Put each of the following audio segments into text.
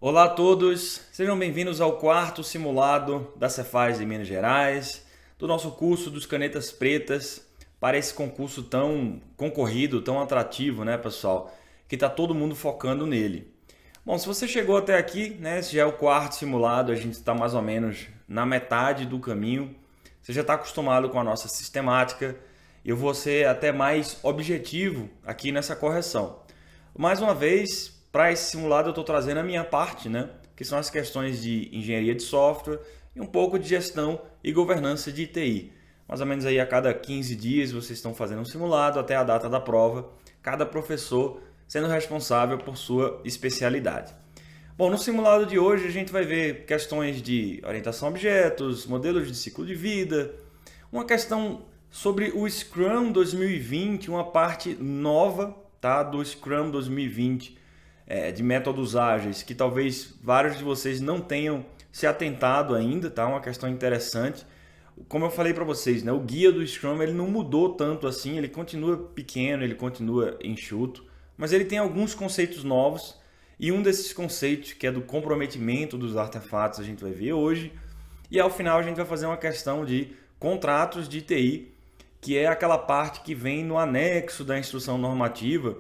Olá a todos, sejam bem-vindos ao quarto simulado da Cefaz de Minas Gerais, do nosso curso dos Canetas Pretas, para esse concurso tão concorrido, tão atrativo, né, pessoal? Que está todo mundo focando nele. Bom, se você chegou até aqui, né, esse já é o quarto simulado, a gente está mais ou menos na metade do caminho. Você já está acostumado com a nossa sistemática. Eu vou ser até mais objetivo aqui nessa correção. Mais uma vez, para esse simulado eu estou trazendo a minha parte, né? Que são as questões de engenharia de software e um pouco de gestão e governança de TI. Mais ou menos aí a cada 15 dias vocês estão fazendo um simulado até a data da prova, cada professor sendo responsável por sua especialidade. Bom, no simulado de hoje a gente vai ver questões de orientação a objetos, modelos de ciclo de vida, uma questão sobre o Scrum 2020, uma parte nova, tá, do Scrum 2020, de métodos ágeis, que talvez vários de vocês não tenham se atentado ainda, tá? Uma questão interessante. Como eu falei para vocês, né, o guia do Scrum ele não mudou tanto assim, ele continua pequeno, ele continua enxuto, mas ele tem alguns conceitos novos e um desses conceitos, que é do comprometimento dos artefatos, a gente vai ver hoje. E ao final a gente vai fazer uma questão de contratos de TI, que é aquela parte que vem no anexo da instrução normativa,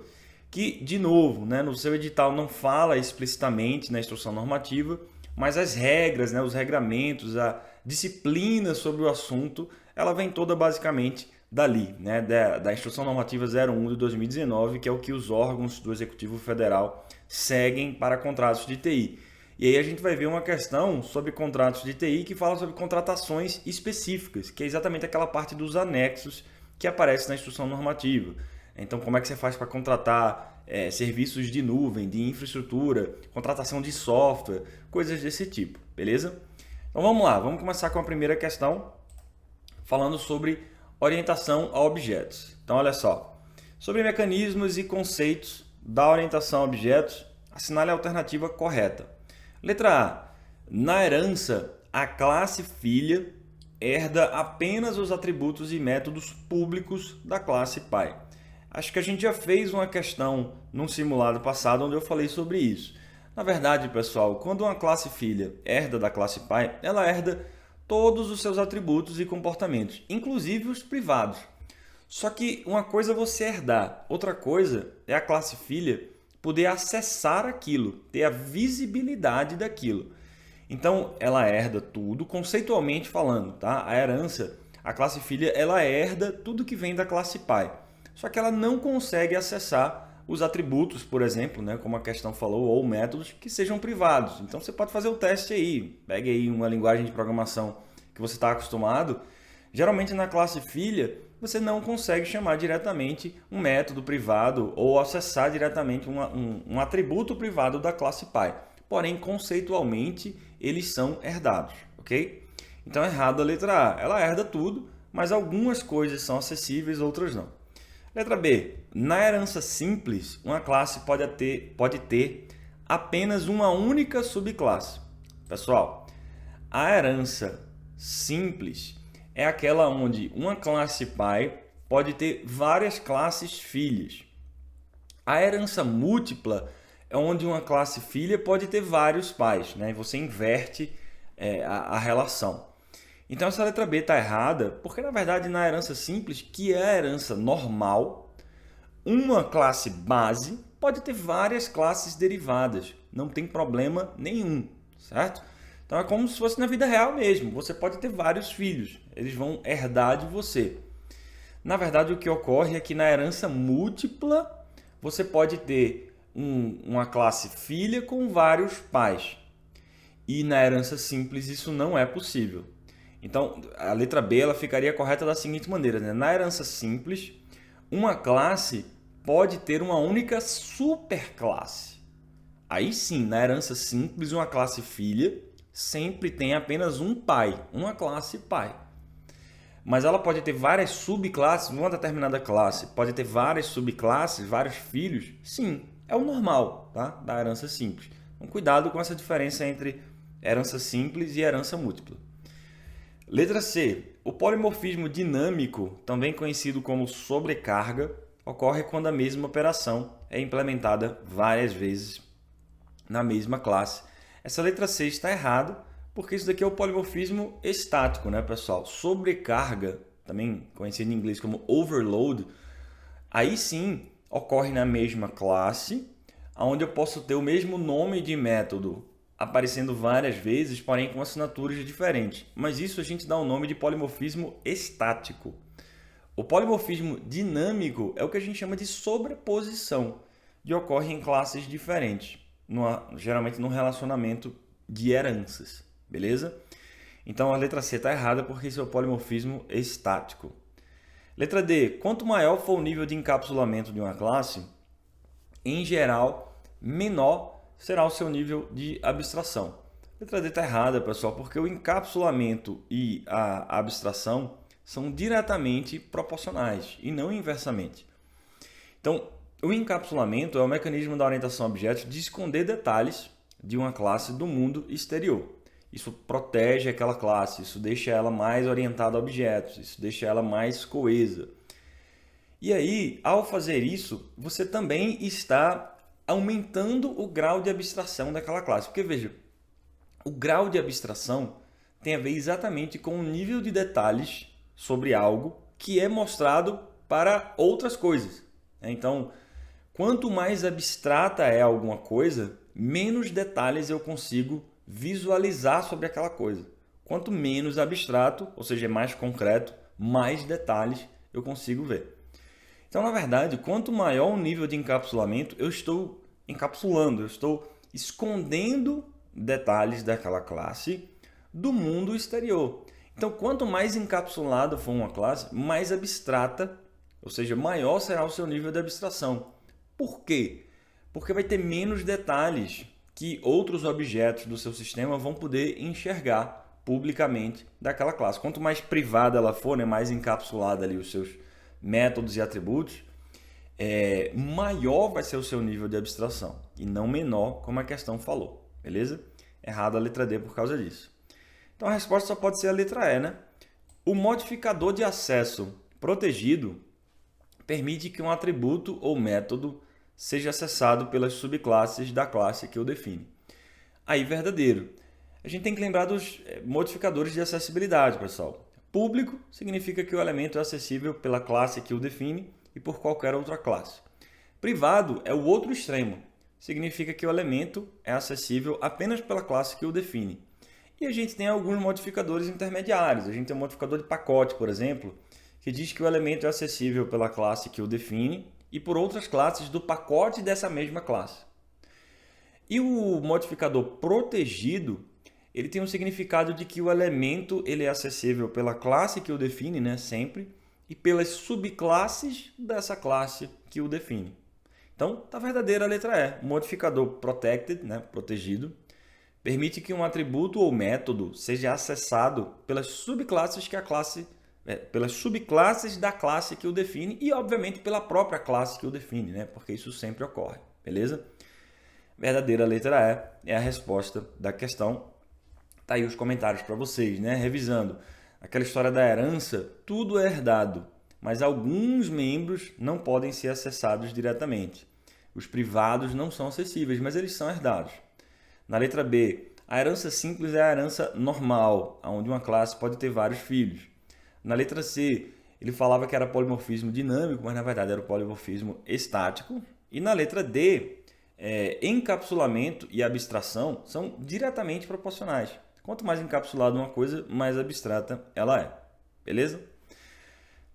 que, de novo, né, no seu edital não fala explicitamente na instrução normativa, mas as regras, né, os regramentos, a disciplina sobre o assunto, ela vem toda basicamente dali, né, da Instrução Normativa 01 de 2019, que é o que os órgãos do Executivo Federal seguem para contratos de TI. E aí a gente vai ver uma questão sobre contratos de TI que fala sobre contratações específicas, que é exatamente aquela parte dos anexos que aparece na Instrução Normativa. Então, como é que você faz para contratar serviços de nuvem, de infraestrutura, contratação de software, coisas desse tipo, beleza? Então vamos lá, vamos começar com a primeira questão, falando sobre orientação a objetos. Então, olha só, sobre mecanismos e conceitos da orientação a objetos, assinale a alternativa correta. Letra A. Na herança, a classe filha herda apenas os atributos e métodos públicos da classe pai. Acho que a gente já fez uma questão num simulado passado onde eu falei sobre isso. Na verdade, pessoal, quando uma classe filha herda da classe pai, ela herda todos os seus atributos e comportamentos, inclusive os privados. Só que uma coisa é você herdar, outra coisa é a classe filha poder acessar aquilo, ter a visibilidade daquilo. Então, ela herda tudo, conceitualmente falando, tá? A herança, a classe filha, ela herda tudo que vem da classe pai. Só que ela não consegue acessar os atributos, por exemplo, né, como a questão falou, ou métodos que sejam privados. Então você pode fazer o teste aí, pegue aí uma linguagem de programação que você está acostumado. Geralmente na classe filha, você não consegue chamar diretamente um método privado ou acessar diretamente um atributo privado da classe pai. Porém, conceitualmente, eles são herdados, ok? Então, errado a letra A. Ela herda tudo, mas algumas coisas são acessíveis, outras não. Letra B. Na herança simples, uma classe pode ter apenas uma única subclasse. Pessoal, a herança simples é aquela onde uma classe pai pode ter várias classes filhas. A herança múltipla é onde uma classe filha pode ter vários pais, né? E você inverte a relação. Então essa letra B está errada, porque na verdade na herança simples, que é a herança normal, uma classe base pode ter várias classes derivadas, não tem problema nenhum, certo? Então é como se fosse na vida real mesmo, você pode ter vários filhos, eles vão herdar de você. Na verdade o que ocorre é que na herança múltipla, você pode ter uma classe filha com vários pais. E na herança simples isso não é possível. Então, a letra B ela ficaria correta da seguinte maneira, né? Na herança simples, uma classe pode ter uma única superclasse. Aí sim, na herança simples, uma classe filha sempre tem apenas um pai, uma classe pai. Mas ela pode ter várias subclasses, uma determinada classe pode ter várias subclasses, vários filhos. Sim, é o normal, tá? Da herança simples. Então, cuidado com essa diferença entre herança simples e herança múltipla. Letra C. O polimorfismo dinâmico, também conhecido como sobrecarga, ocorre quando a mesma operação é implementada várias vezes na mesma classe Essa letra C está errada, porque isso daqui é o polimorfismo estático, né, pessoal? Sobrecarga, também conhecido em inglês como overload, aí sim ocorre na mesma classe, onde eu posso ter o mesmo nome de método aparecendo várias vezes, porém com assinaturas diferentes. Mas isso a gente dá o nome de polimorfismo estático. O polimorfismo dinâmico é o que a gente chama de sobreposição, que ocorre em classes diferentes, geralmente num relacionamento de heranças, beleza? Então a letra C está errada porque isso é o polimorfismo estático. Letra D, quanto maior for o nível de encapsulamento de uma classe, em geral, menor será o seu nível de abstração. Letra D está errada, pessoal, porque o encapsulamento e a abstração são diretamente proporcionais e não inversamente. Então, o encapsulamento é o mecanismo da orientação a objetos de esconder detalhes de uma classe do mundo exterior. Isso protege aquela classe, isso deixa ela mais orientada a objetos, isso deixa ela mais coesa. E aí, ao fazer isso, você também está aumentando o grau de abstração daquela classe. Porque, veja, o grau de abstração tem a ver exatamente com o nível de detalhes sobre algo que é mostrado para outras coisas. Então, quanto mais abstrata é alguma coisa, menos detalhes eu consigo visualizar sobre aquela coisa. Quanto menos abstrato, ou seja, mais concreto, mais detalhes eu consigo ver. Então, na verdade, quanto maior o nível de encapsulamento, eu estou encapsulando, eu estou escondendo detalhes daquela classe do mundo exterior. Então, quanto mais encapsulado for uma classe, mais abstrata, ou seja, maior será o seu nível de abstração. Por quê? Porque vai ter menos detalhes que outros objetos do seu sistema vão poder enxergar publicamente daquela classe. Quanto mais privada ela for, né, mais encapsulada ali os seus métodos e atributos, maior vai ser o seu nível de abstração e não menor, como a questão falou, beleza? Errado a letra D por causa disso. Então a resposta só pode ser a letra E, né? O modificador de acesso protegido permite que um atributo ou método seja acessado pelas subclasses da classe que o define. Aí, verdadeiro. A gente tem que lembrar dos modificadores de acessibilidade, pessoal. Público significa que o elemento é acessível pela classe que o define e por qualquer outra classe. Privado é o outro extremo. Significa que o elemento é acessível apenas pela classe que o define. E a gente tem alguns modificadores intermediários. A gente tem um modificador de pacote, por exemplo, que diz que o elemento é acessível pela classe que o define e por outras classes do pacote dessa mesma classe. E o modificador protegido, ele tem um significado de que o elemento ele é acessível pela classe que o define, né, sempre, e pelas subclasses dessa classe que o define. Então, está verdadeira a letra E. O modificador protected, né, protegido, permite que um atributo ou método seja acessado pelas subclasses que a classe pelas subclasses da classe que o define e, obviamente, pela própria classe que o define, né? Porque isso sempre ocorre, beleza? Verdadeira letra E é a resposta da questão. Tá aí os comentários para vocês, né? Revisando, aquela história da herança, tudo é herdado, mas alguns membros não podem ser acessados diretamente. Os privados não são acessíveis, mas eles são herdados. Na letra B, a herança simples é a herança normal, onde uma classe pode ter vários filhos. Na letra C, ele falava que era polimorfismo dinâmico, mas na verdade era o polimorfismo estático. E na letra D, encapsulamento e abstração são diretamente proporcionais. Quanto mais encapsulada uma coisa, mais abstrata ela é. Beleza?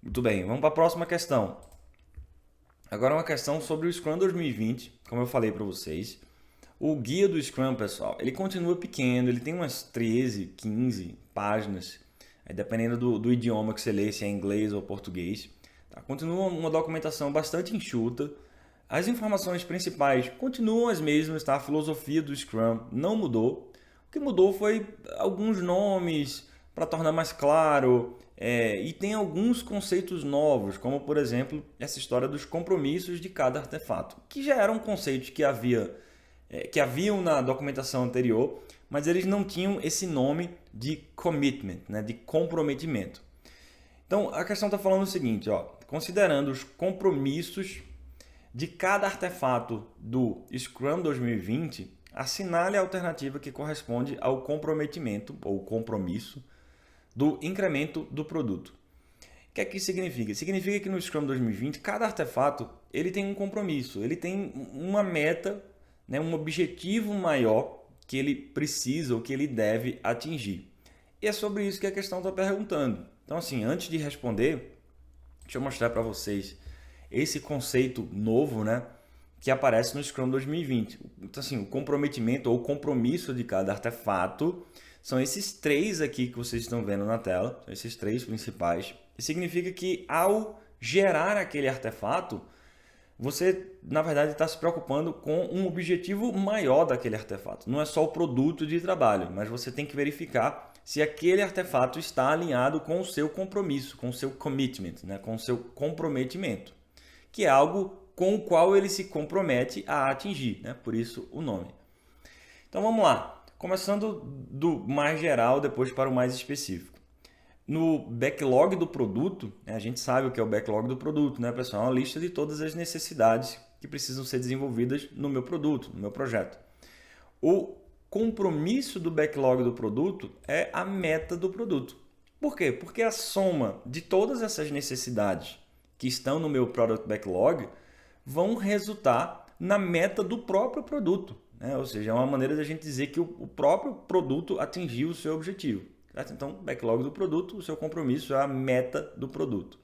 Muito bem, vamos para a próxima questão. Agora uma questão sobre o Scrum 2020, como eu falei para vocês. O guia do Scrum, pessoal, ele continua pequeno, ele tem umas 13, 15 páginas, aí dependendo do idioma que você lê, se é inglês ou português. Tá? Continua uma documentação bastante enxuta. As informações principais continuam as mesmas, tá? A filosofia do Scrum não mudou. O que mudou foi alguns nomes para tornar mais claro, e tem alguns conceitos novos, como por exemplo essa história dos compromissos de cada artefato, que já eram conceitos que haviam na documentação anterior, mas eles não tinham esse nome de commitment, né, de comprometimento. Então a questão está falando o seguinte, ó, considerando os compromissos de cada artefato do Scrum 2020, assinale a alternativa que corresponde ao comprometimento ou compromisso do incremento do produto. O que é que isso significa? Significa que no Scrum 2020, cada artefato ele tem um compromisso, ele tem uma meta, né, um objetivo maior que ele precisa ou que ele deve atingir. E é sobre isso que a questão está perguntando. Então, assim, antes de responder, deixa eu mostrar para vocês esse conceito novo, né, que aparece no Scrum 2020. Então, assim, o comprometimento ou o compromisso de cada artefato são esses três aqui que vocês estão vendo na tela, são esses três principais. E significa que ao gerar aquele artefato, você, na verdade, está se preocupando com um objetivo maior daquele artefato. Não é só o produto de trabalho, mas você tem que verificar se aquele artefato está alinhado com o seu compromisso, com o seu commitment, né? Com o seu comprometimento, que é algo com o qual ele se compromete a atingir, né? Por isso o nome. Então vamos lá, começando do mais geral, depois para o mais específico. No backlog do produto, a gente sabe o que é o backlog do produto, né, pessoal? É uma lista de todas as necessidades que precisam ser desenvolvidas no meu produto, no meu projeto. O compromisso do backlog do produto é a meta do produto. Por quê? Porque a soma de todas essas necessidades que estão no meu product backlog vão resultar na meta do próprio produto, né? Ou seja, é uma maneira de a gente dizer que o próprio produto atingiu o seu objetivo. Certo? Então, backlog do produto, o seu compromisso é a meta do produto.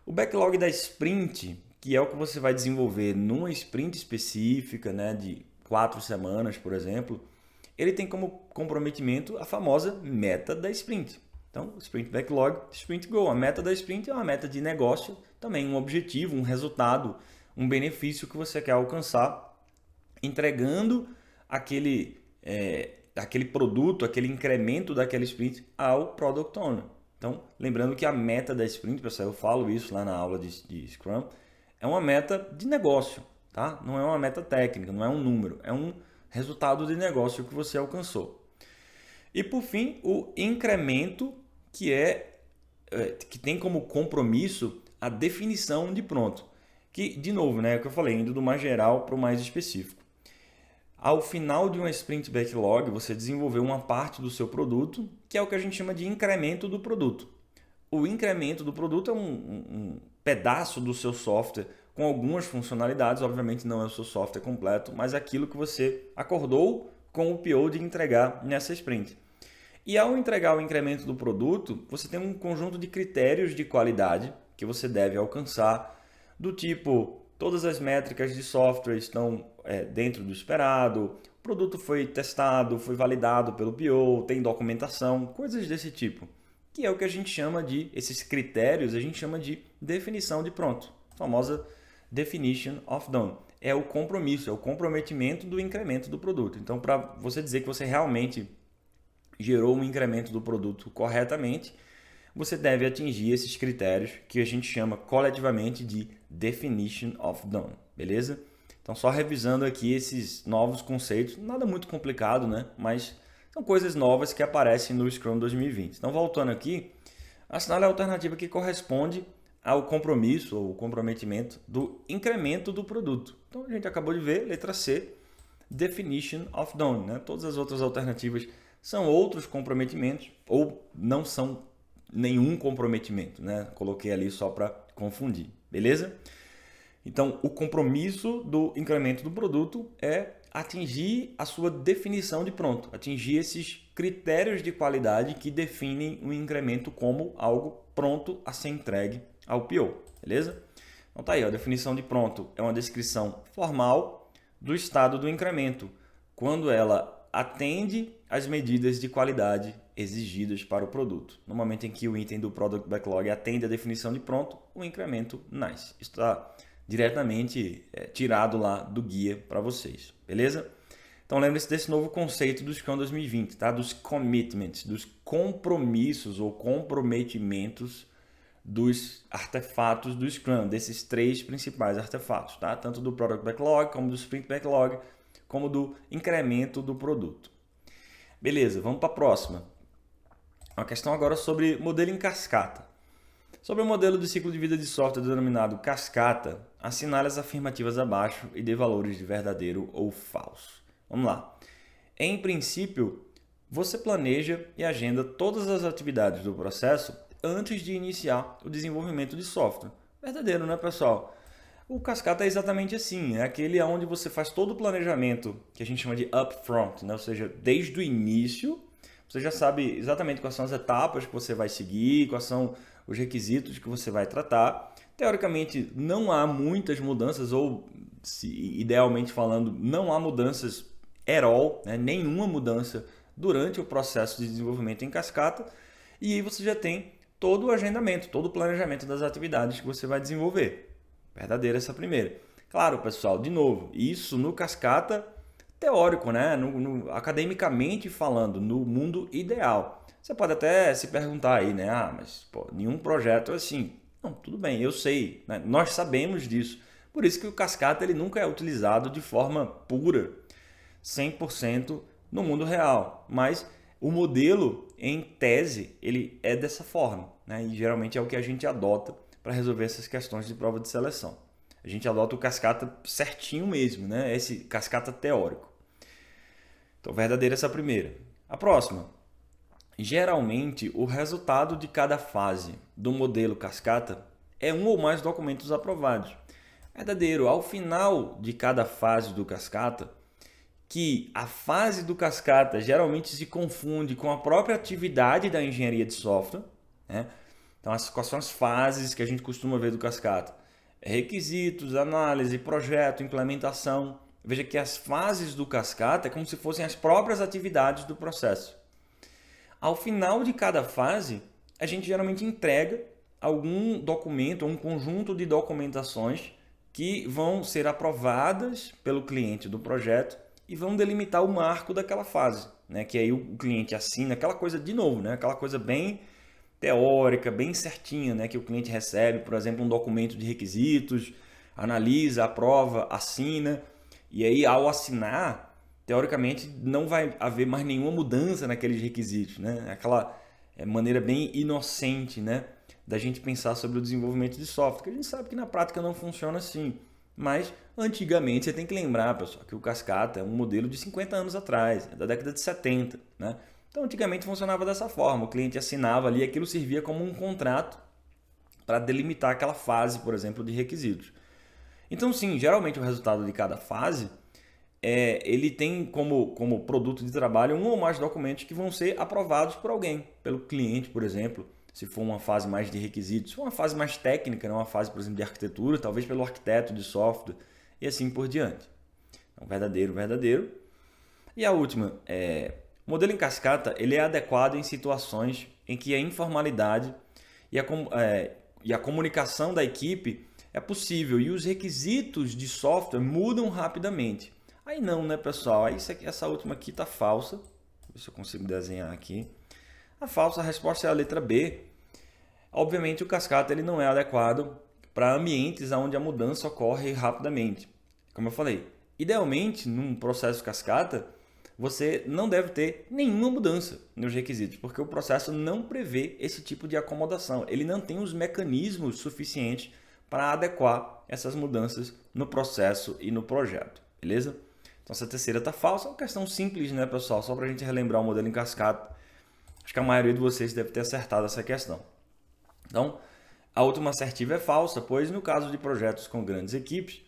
O backlog da sprint, que é o que você vai desenvolver numa sprint específica, né, de 4 semanas, por exemplo, ele tem como comprometimento a famosa meta da sprint. Então, sprint backlog, sprint goal. A meta da sprint é uma meta de negócio, também um objetivo, um resultado, um benefício que você quer alcançar, entregando aquele produto, aquele incremento daquela sprint ao Product Owner. Então, lembrando que a meta da sprint, pessoal, eu falo isso lá na aula de Scrum, é uma meta de negócio, tá? Não é uma meta técnica, não é um número, é um resultado de negócio que você alcançou. E por fim, o incremento, que tem como compromisso a definição de pronto. Que, de novo, né, é o que eu falei, indo do mais geral para o mais específico. Ao final de uma sprint backlog, você desenvolveu uma parte do seu produto, que é o que a gente chama de incremento do produto. O incremento do produto é um pedaço do seu software com algumas funcionalidades, obviamente não é o seu software completo, mas é aquilo que você acordou com o PO de entregar nessa sprint. E ao entregar o incremento do produto, você tem um conjunto de critérios de qualidade que você deve alcançar, do tipo, todas as métricas de software estão dentro do esperado, o produto foi testado, foi validado pelo PO, tem documentação, coisas desse tipo. Que é o que a gente chama de, esses critérios, a gente chama de definição de pronto, a famosa definition of done. É o compromisso, é o comprometimento do incremento do produto. Então, para você dizer que você realmente gerou um incremento do produto corretamente, você deve atingir esses critérios que a gente chama coletivamente de definition of done, beleza? Então, só revisando aqui esses novos conceitos, nada muito complicado, né? Mas são coisas novas que aparecem no Scrum 2020. Então, voltando aqui, assinale a alternativa que corresponde ao compromisso ou comprometimento do incremento do produto. Então, a gente acabou de ver, letra C, definition of done, né? Todas as outras alternativas são outros comprometimentos ou não são nenhum comprometimento, né? Coloquei ali só para confundir, beleza? Então, o compromisso do incremento do produto é atingir a sua definição de pronto, atingir esses critérios de qualidade que definem o incremento como algo pronto a ser entregue ao PO, beleza? Então tá aí, a definição de pronto é uma descrição formal do estado do incremento, quando ela atende às medidas de qualidade exigidas para o produto. No momento em que o item do Product Backlog atende a definição de pronto, o incremento nasce. Isso está diretamente tirado lá do guia para vocês, beleza? Então lembre-se desse novo conceito do Scrum 2020, tá? Dos commitments, dos compromissos ou comprometimentos dos artefatos do Scrum, desses três principais artefatos, tá? Tanto do Product Backlog, como do Sprint Backlog, como do incremento do produto. Beleza, vamos para a próxima. Uma questão agora sobre modelo em cascata. Sobre o modelo de ciclo de vida de software denominado cascata, assinale as afirmativas abaixo e dê valores de verdadeiro ou falso. Vamos lá. Em princípio, você planeja e agenda todas as atividades do processo antes de iniciar o desenvolvimento de software. Verdadeiro, né, pessoal? O cascata é exatamente assim, é aquele onde você faz todo o planejamento que a gente chama de upfront, né? Ou seja, desde o início, você já sabe exatamente quais são as etapas que você vai seguir, quais são os requisitos que você vai tratar. Teoricamente, não há muitas mudanças, ou idealmente falando, não há mudanças at all, né? Nenhuma mudança durante o processo de desenvolvimento em cascata, e aí você já tem todo o agendamento, todo o planejamento das atividades que você vai desenvolver. Verdadeira essa primeira. Claro, pessoal, de novo, isso no cascata teórico, né? Academicamente falando, no mundo ideal. Você pode até se perguntar aí, né? Mas pô, nenhum projeto é assim. Não, tudo bem, eu sei, né? Nós sabemos disso. Por isso que o cascata ele nunca é utilizado de forma pura, 100% no mundo real. Mas o modelo, em tese, ele é dessa forma, né? E geralmente é o que a gente adota para resolver essas questões de prova de seleção. A gente adota o cascata certinho mesmo, né? Esse cascata teórico. Então, verdadeira essa primeira. A próxima. Geralmente, o resultado de cada fase do modelo cascata é um ou mais documentos aprovados. Verdadeiro. Ao final de cada fase do cascata, que a fase do cascata geralmente se confunde com a própria atividade da engenharia de software, né? Então, quais são as fases que a gente costuma ver do cascata? Requisitos, análise, projeto, implementação. Veja que as fases do cascata é como se fossem as próprias atividades do processo. Ao final de cada fase, a gente geralmente entrega algum documento, um conjunto de documentações que vão ser aprovadas pelo cliente do projeto e vão delimitar o marco daquela fase, né? Que aí o cliente assina, aquela coisa de novo, né? Aquela coisa bem teórica, bem certinha, né? Que o cliente recebe, por exemplo, um documento de requisitos, analisa, aprova, assina, e aí ao assinar, teoricamente não vai haver mais nenhuma mudança naqueles requisitos, né? Aquela maneira bem inocente, né? Da gente pensar sobre o desenvolvimento de software, que a gente sabe que na prática não funciona assim. Mas antigamente você tem que lembrar, pessoal, que o cascata é um modelo de 50 anos atrás, da década de 70, né? Então, antigamente funcionava dessa forma, o cliente assinava ali, aquilo servia como um contrato para delimitar aquela fase, por exemplo, de requisitos. Então, sim, geralmente o resultado de cada fase, ele tem como produto de trabalho um ou mais documentos que vão ser aprovados por alguém, pelo cliente, por exemplo, se for uma fase mais de requisitos, se for uma fase mais técnica, né? Uma fase, por exemplo, de arquitetura, talvez pelo arquiteto de software e assim por diante. Então, verdadeiro, verdadeiro. E a última, o modelo em cascata ele é adequado em situações em que a informalidade e a comunicação da equipe é possível e os requisitos de software mudam rapidamente. Aí não, né, pessoal? Aí essa última aqui está falsa. Deixa eu ver se eu consigo desenhar aqui. A falsa resposta é a letra B. Obviamente, o cascata ele não é adequado para ambientes onde a mudança ocorre rapidamente. Como eu falei, idealmente, num processo cascata, você não deve ter nenhuma mudança nos requisitos, porque o processo não prevê esse tipo de acomodação. Ele não tem os mecanismos suficientes para adequar essas mudanças no processo e no projeto, beleza? Então, essa terceira está falsa, é uma questão simples, né, pessoal? Só para a gente relembrar o modelo em cascata. Acho que a maioria de vocês deve ter acertado essa questão. Então, a última assertiva é falsa, pois no caso de projetos com grandes equipes,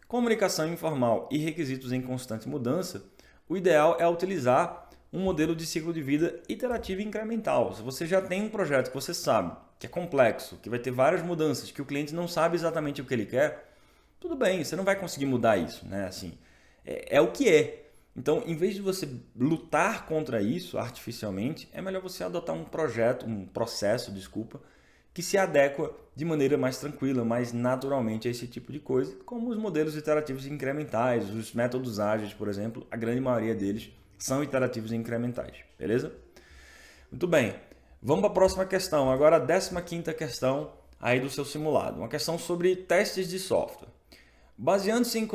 comunicação informal e requisitos em constante mudança, o ideal é utilizar um modelo de ciclo de vida iterativo e incremental. Se você já tem um projeto que você sabe que é complexo, que vai ter várias mudanças, que o cliente não sabe exatamente o que ele quer, tudo bem, você não vai conseguir mudar isso, né? Assim, é o que é. Então, em vez de você lutar contra isso artificialmente, é melhor você adotar um processo, que se adequa de maneira mais tranquila, mais naturalmente a esse tipo de coisa, como os modelos iterativos incrementais, os métodos ágeis, por exemplo, a grande maioria deles são iterativos incrementais, beleza? Muito bem, vamos para a próxima questão, agora a 15ª questão aí do seu simulado, uma questão sobre testes de software. Baseando-se em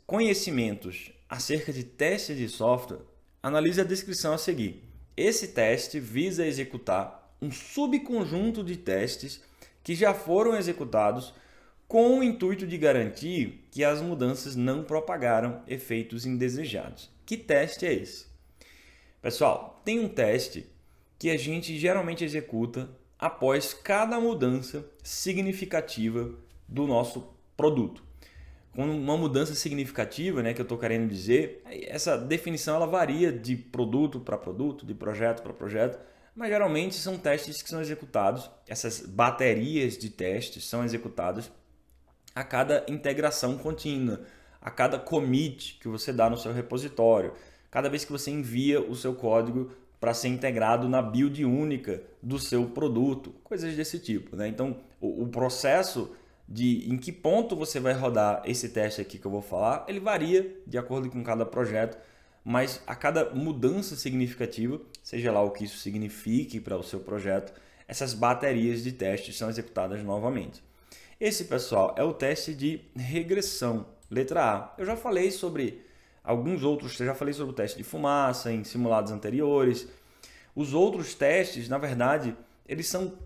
conhecimentos acerca de testes de software, analise a descrição a seguir. Esse teste visa executar um subconjunto de testes que já foram executados com o intuito de garantir que as mudanças não propagaram efeitos indesejados. Que teste é esse? Pessoal, tem um teste que a gente geralmente executa após cada mudança significativa do nosso produto. Com uma mudança significativa, né, que eu estou querendo dizer, essa definição ela varia de produto para produto, de projeto para projeto, mas geralmente são testes que são executados, essas baterias de testes são executadas a cada integração contínua, a cada commit que você dá no seu repositório, cada vez que você envia o seu código para ser integrado na build única do seu produto, coisas desse tipo, né? Então, o processo de em que ponto você vai rodar esse teste aqui que eu vou falar, ele varia de acordo com cada projeto, mas a cada mudança significativa, seja lá o que isso signifique para o seu projeto, essas baterias de testes são executadas novamente. Esse, pessoal, é o teste de regressão, letra A. Eu já falei sobre alguns outros, eu já falei sobre o teste de fumaça em simulados anteriores. Os outros testes, na verdade, eles são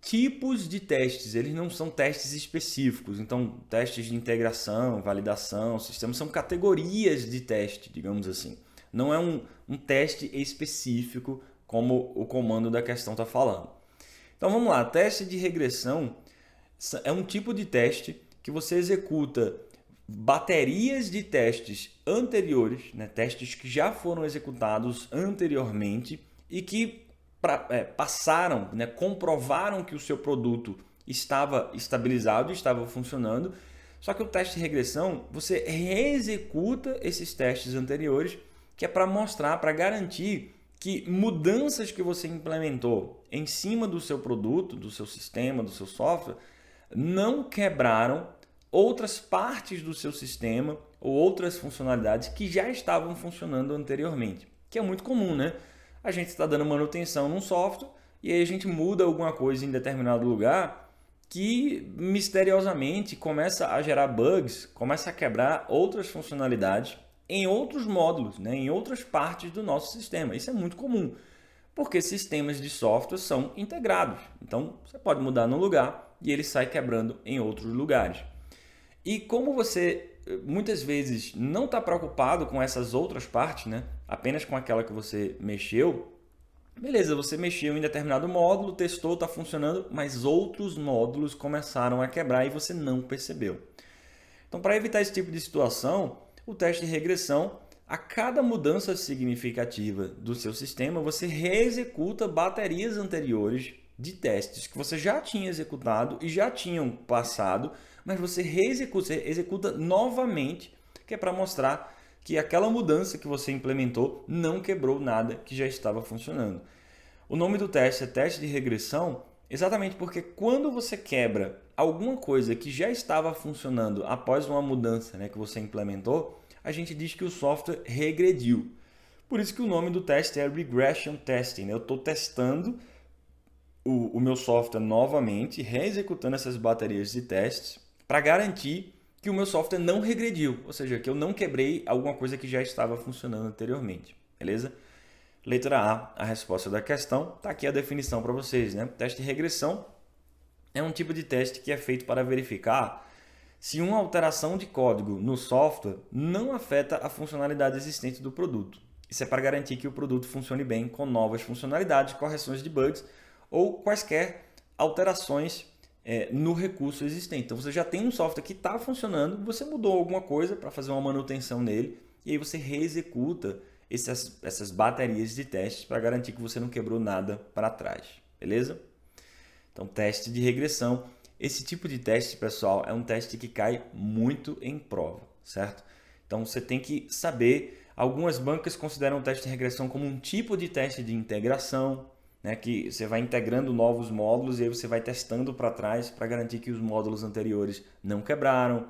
tipos de testes, eles não são testes específicos. Então, testes de integração, validação, sistema, são categorias de teste, digamos assim. Não é um teste específico como o comando da questão está falando. Então, vamos lá. Teste de regressão é um tipo de teste que você executa baterias de testes anteriores, né, testes que já foram executados anteriormente e que passaram, né, comprovaram que o seu produto estava estabilizado, estava funcionando. Só que o teste de regressão, você reexecuta esses testes anteriores, que é para mostrar, para garantir que mudanças que você implementou em cima do seu produto, do seu sistema, do seu software, não quebraram outras partes do seu sistema ou outras funcionalidades que já estavam funcionando anteriormente, que é muito comum, né? A gente está dando manutenção num software e aí a gente muda alguma coisa em determinado lugar que misteriosamente começa a gerar bugs, começa a quebrar outras funcionalidades em outros módulos, né? Em outras partes do nosso sistema. Isso é muito comum, porque sistemas de software são integrados. Então, você pode mudar num lugar e ele sai quebrando em outros lugares. E como você muitas vezes não está preocupado com essas outras partes, né? Apenas com aquela que você mexeu, beleza, você mexeu em determinado módulo, testou, está funcionando, mas outros módulos começaram a quebrar e você não percebeu. Então, para evitar esse tipo de situação, o teste de regressão, a cada mudança significativa do seu sistema, você reexecuta baterias anteriores de testes que você já tinha executado e já tinham passado, mas você reexecuta, você executa novamente, que é para mostrar que aquela mudança que você implementou não quebrou nada que já estava funcionando. O nome do teste é teste de regressão, exatamente porque quando você quebra alguma coisa que já estava funcionando após uma mudança, né, que você implementou, a gente diz que o software regrediu. Por isso que o nome do teste é Regression Testing, né? Eu estou testando o meu software novamente, reexecutando essas baterias de testes para garantir que o meu software não regrediu, ou seja, que eu não quebrei alguma coisa que já estava funcionando anteriormente, beleza? Letra A, a resposta da questão, está aqui a definição para vocês, né? Teste de regressão é um tipo de teste que é feito para verificar se uma alteração de código no software não afeta a funcionalidade existente do produto. Isso é para garantir que o produto funcione bem com novas funcionalidades, correções de bugs ou quaisquer alterações no recurso existente. Então você já tem um software que está funcionando, você mudou alguma coisa para fazer uma manutenção nele e aí você reexecuta essas baterias de testes para garantir que você não quebrou nada para trás, beleza? Então, teste de regressão. Esse tipo de teste, pessoal, é um teste que cai muito em prova, certo? Então, você tem que saber, algumas bancas consideram o teste de regressão como um tipo de teste de integração, né, que você vai integrando novos módulos e aí você vai testando para trás para garantir que os módulos anteriores não quebraram.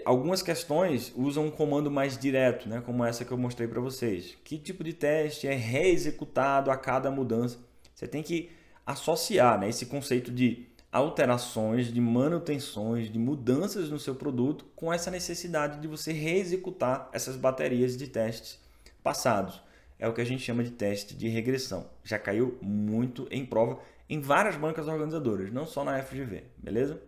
Algumas questões usam um comando mais direto, né, como essa que eu mostrei para vocês. Que tipo de teste é reexecutado a cada mudança? Você tem que associar, né, esse conceito de alterações, de manutenções, de mudanças no seu produto com essa necessidade de você reexecutar essas baterias de testes passados. É o que a gente chama de teste de regressão. Já caiu muito em prova em várias bancas organizadoras, não só na FGV, beleza?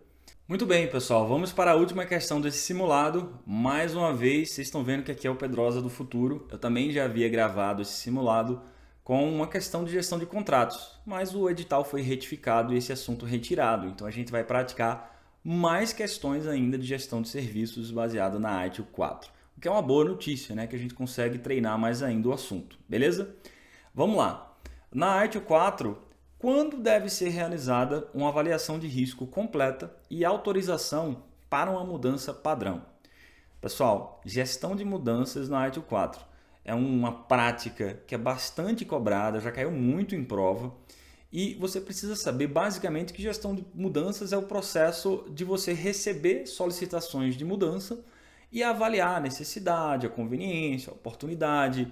Muito bem, pessoal, vamos para a última questão desse simulado. Mais uma vez, vocês estão vendo que aqui é o Pedrosa do futuro. Eu também já havia gravado esse simulado com uma questão de gestão de contratos, mas o edital foi retificado e esse assunto retirado. Então a gente vai praticar mais questões ainda de gestão de serviços baseado na ITIL 4, o que é uma boa notícia, né? Que a gente consegue treinar mais ainda o assunto, beleza? Vamos lá. Na ITIL 4, quando deve ser realizada uma avaliação de risco completa e autorização para uma mudança padrão? Pessoal, gestão de mudanças na ITIL 4 é uma prática que é bastante cobrada, já caiu muito em prova e você precisa saber basicamente que gestão de mudanças é o processo de você receber solicitações de mudança e avaliar a necessidade, a conveniência, a oportunidade,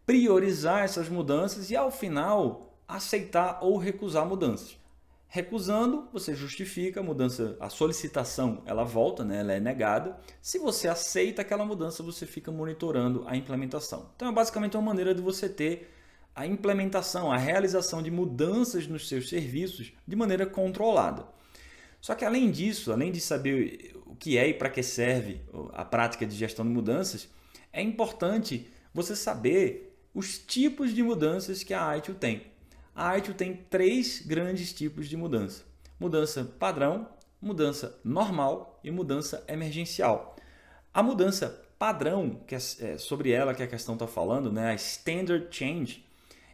priorizar essas mudanças e ao final aceitar ou recusar mudanças. Recusando, você justifica a mudança, a solicitação, ela volta, né? Ela é negada. Se você aceita aquela mudança, você fica monitorando a implementação. Então, é basicamente uma maneira de você ter a implementação, a realização de mudanças nos seus serviços de maneira controlada. Só que além disso, além de saber o que é e para que serve a prática de gestão de mudanças, é importante você saber os tipos de mudanças que a ITIL tem. A ITIL tem 3 grandes tipos de mudança. Mudança padrão, mudança normal e mudança emergencial. A mudança padrão, que é sobre ela que a questão está falando, né? A Standard Change,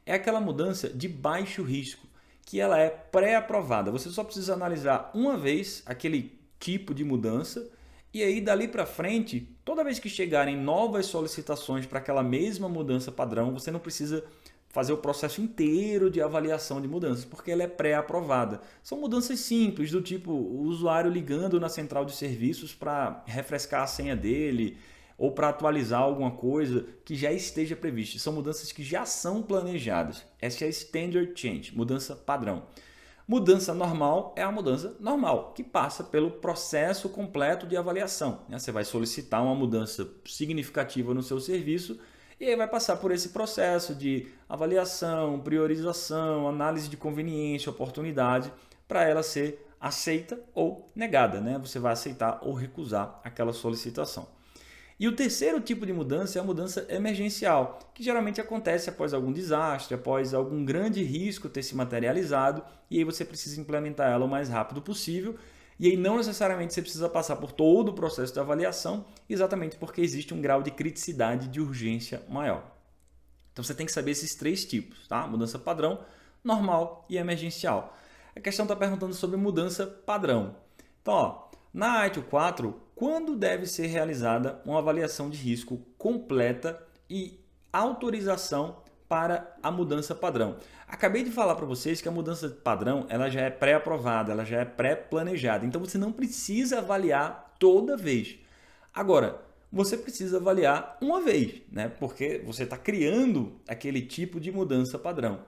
é aquela mudança de baixo risco, que ela é pré-aprovada. Você só precisa analisar uma vez aquele tipo de mudança e aí dali para frente, toda vez que chegarem novas solicitações para aquela mesma mudança padrão, você não precisa fazer o processo inteiro de avaliação de mudanças, porque ela é pré-aprovada. São mudanças simples, do tipo o usuário ligando na central de serviços para refrescar a senha dele ou para atualizar alguma coisa que já esteja prevista. São mudanças que já são planejadas. Essa é a Standard Change, mudança padrão. Mudança normal é a mudança normal, que passa pelo processo completo de avaliação. Você vai solicitar uma mudança significativa no seu serviço e aí vai passar por esse processo de avaliação, priorização, análise de conveniência, oportunidade, para ela ser aceita ou negada. Você vai aceitar ou recusar aquela solicitação. E o terceiro tipo de mudança é a mudança emergencial, que geralmente acontece após algum desastre, após algum grande risco ter se materializado, e aí você precisa implementar ela o mais rápido possível. E aí não necessariamente você precisa passar por todo o processo de avaliação, exatamente porque existe um grau de criticidade de urgência maior. Então você tem que saber esses 3 tipos, tá? Mudança padrão, normal e emergencial. A questão está perguntando sobre mudança padrão. Então, na ITIL 4, quando deve ser realizada uma avaliação de risco completa e autorização para a mudança padrão? Acabei de falar para vocês que a mudança padrão ela já é pré-aprovada, ela já é pré-planejada, então você não precisa avaliar toda vez. Agora, você precisa avaliar uma vez, porque você está criando aquele tipo de mudança padrão.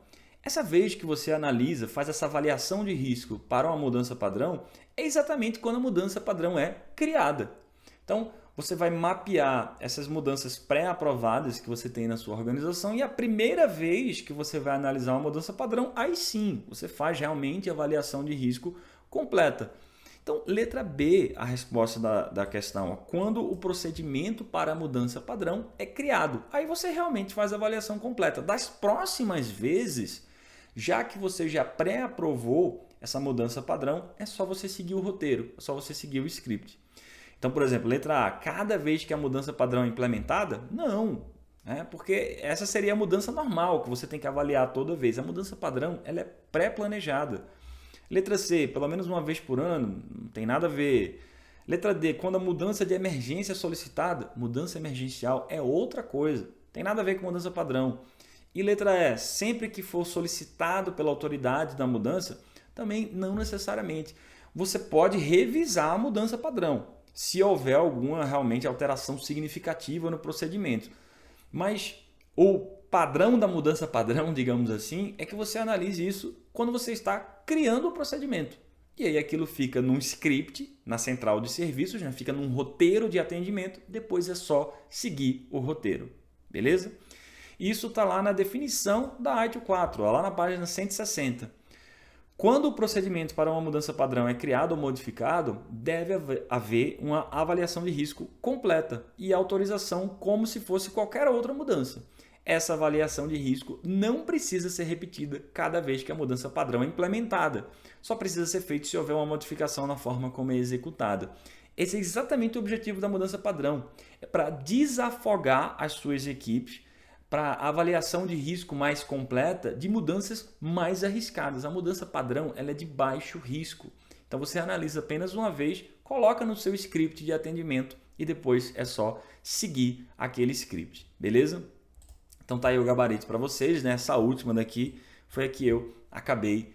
Essa vez que você analisa, faz essa avaliação de risco para uma mudança padrão, é exatamente quando a mudança padrão é criada. Então, você vai mapear essas mudanças pré-aprovadas que você tem na sua organização e a primeira vez que você vai analisar uma mudança padrão, aí sim, você faz realmente a avaliação de risco completa. Então, letra B, a resposta da questão, quando o procedimento para a mudança padrão é criado. Aí você realmente faz a avaliação completa. Das próximas vezes, já que você já pré-aprovou essa mudança padrão, é só você seguir o roteiro, é só você seguir o script. Então, por exemplo, letra A, cada vez que a mudança padrão é implementada? Não, porque essa seria a mudança normal, que você tem que avaliar toda vez. A mudança padrão ela é pré-planejada. Letra C, pelo menos uma vez por ano, não tem nada a ver. Letra D, quando a mudança de emergência é solicitada, mudança emergencial é outra coisa, tem nada a ver com mudança padrão. E letra E, sempre que for solicitado pela autoridade da mudança, também não necessariamente. Você pode revisar a mudança padrão, se houver alguma realmente alteração significativa no procedimento. Mas o padrão da mudança padrão, digamos assim, é que você analise isso quando você está criando o procedimento. E aí aquilo fica num script, na central de serviços, fica num roteiro de atendimento, depois é só seguir o roteiro. Beleza? Isso está lá na definição da ITIL 4, lá na página 160. Quando o procedimento para uma mudança padrão é criado ou modificado, deve haver uma avaliação de risco completa e autorização como se fosse qualquer outra mudança. Essa avaliação de risco não precisa ser repetida cada vez que a mudança padrão é implementada. Só precisa ser feito se houver uma modificação na forma como é executada. Esse é exatamente o objetivo da mudança padrão. É para desafogar as suas equipes para a avaliação de risco mais completa de mudanças mais arriscadas. A mudança padrão ela é de baixo risco. Então você analisa apenas uma vez, coloca no seu script de atendimento e depois é só seguir aquele script, beleza? Então tá aí o gabarito para vocês, né? Essa última daqui foi a que eu acabei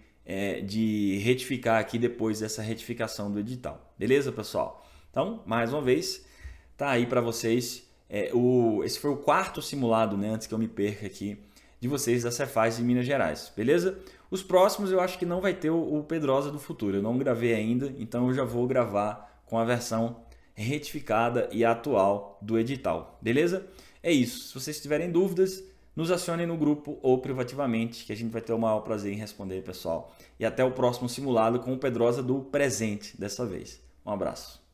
de retificar aqui depois dessa retificação do edital, beleza, pessoal? Então, mais uma vez, tá aí para vocês. Esse foi o quarto simulado, né, antes que eu me perca aqui, de vocês da Cefaz de Minas Gerais, beleza? Os próximos eu acho que não vai ter o Pedrosa do futuro, eu não gravei ainda, então eu já vou gravar com a versão retificada e atual do edital, beleza? É isso, se vocês tiverem dúvidas, nos acionem no grupo ou privativamente, que a gente vai ter o maior prazer em responder, pessoal. E até o próximo simulado com o Pedrosa do presente dessa vez. Um abraço.